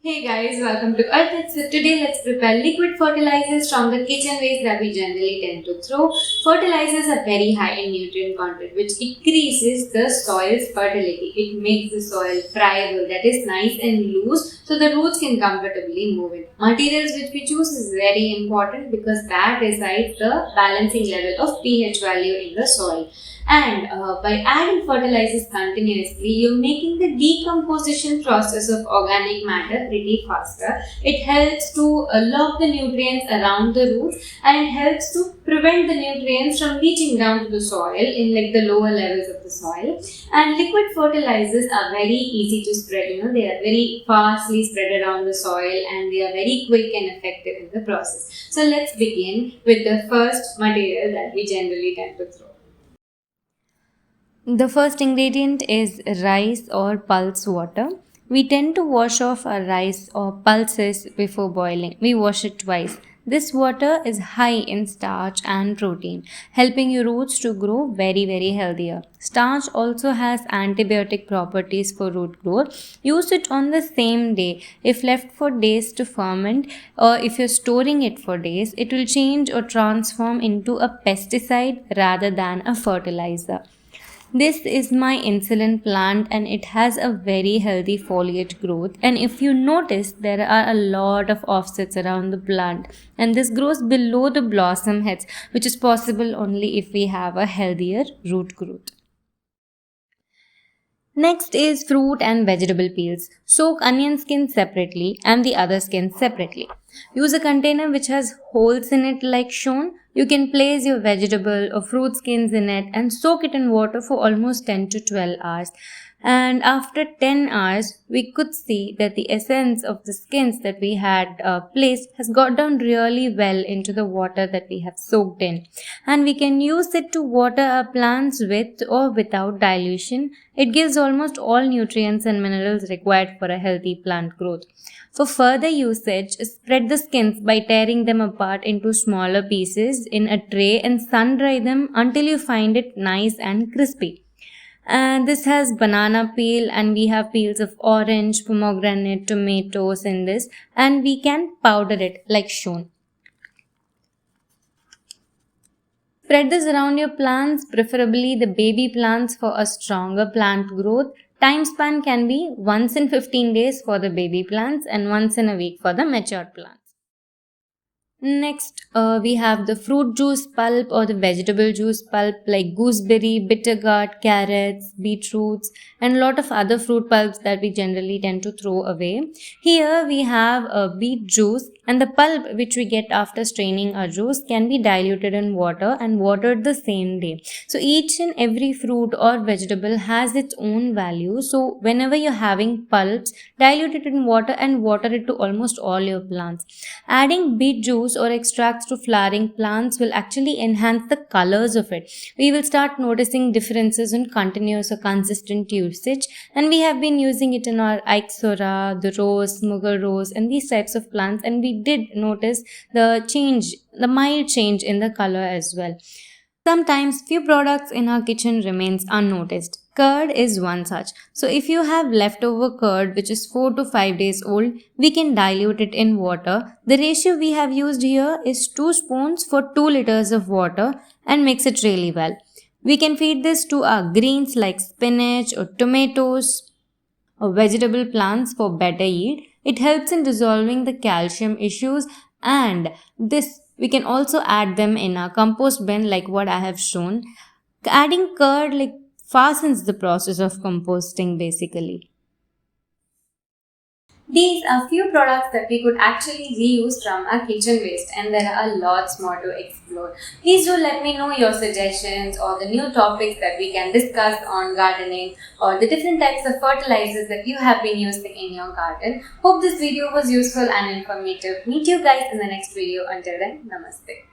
Hey guys, welcome to Earth. So today let's prepare liquid fertilizers from the kitchen waste that we generally tend to throw. Fertilizers are very high in nutrient content which increases the soil's fertility. It makes the soil friable, that is nice and loose, so the roots can comfortably move in. Materials which we choose is very important because that decides the balancing level of pH value in the soil. And by adding fertilizers continuously, you're making the decomposition process of organic matter pretty faster. It helps to lock the nutrients around the roots and helps to prevent the nutrients from reaching down to the soil in like the lower levels of the soil. And liquid fertilizers are very easy to spread. They are very fastly spread around the soil and they are very quick and effective in the process. So let's begin with the first material that we generally tend to throw. The first ingredient is rice or pulse water. We tend to wash off our rice or pulses before boiling. We wash it twice. This water is high in starch and protein, helping your roots to grow very healthier. Starch also has antibiotic properties for root growth. Use it on the same day. If left for days to ferment, or if you're storing it for days, it will change or transform into a pesticide rather than a fertilizer. This is my insulin plant and it has a very healthy foliage growth. And if you notice, there are a lot of offsets around the plant, and this grows below the blossom heads, which is possible only if we have a healthier root growth. Next is fruit and vegetable peels. Soak onion skin separately and the other skin separately. Use a container which has holes in it like shown. You can place your vegetable or fruit skins in it and soak it in water for almost 10 to 12 hours. And after 10 hours, we could see that the essence of the skins that we had placed has got down really well into the water that we have soaked in. And we can use it to water our plants with or without dilution. It gives almost all nutrients and minerals required for a healthy plant growth. For further usage, spread the skins by tearing them apart into smaller pieces in a tray and sun dry them until you find it nice and crispy. And this has banana peel, and we have peels of orange, pomegranate, tomatoes in this, and we can powder it like shown. Spread this around your plants, preferably the baby plants, for a stronger plant growth. Time span can be once in 15 days for the baby plants and once in a week for the mature plants. Next, we have the fruit juice pulp or the vegetable juice pulp like gooseberry, bitter gourd, carrots, beetroots, and a lot of other fruit pulps that we generally tend to throw away. Here we have a beet juice, and the pulp which we get after straining our juice can be diluted in water and watered the same day. So each and every fruit or vegetable has its own value. So whenever you're having pulps, dilute it in water and water it to almost all your plants. Adding beet juice or extracts to flowering plants will actually enhance the colors of it. We will start noticing differences in continuous or consistent usage, and we have been using it in our Ixora, the rose, Mughal rose, and these types of plants, and we did notice the mild change in the color as well. Sometimes few products in our kitchen remains unnoticed. Curd is one such. So if you have leftover curd which is 4 to 5 days old, we can dilute it in water. The ratio we have used here is 2 spoons for 2 liters of water and mix it really well. We can feed this to our greens like spinach or tomatoes or vegetable plants for better yield. It helps in dissolving the calcium issues, and this we can also add them in our compost bin like what I have shown. Adding curd like fastens the process of composting basically. These are few products that we could actually reuse from our kitchen waste, and there are lots more to explore. Please do let me know your suggestions or the new topics that we can discuss on gardening or the different types of fertilizers that you have been using in your garden. Hope this video was useful and informative. Meet you guys in the next video. Until then, namaste.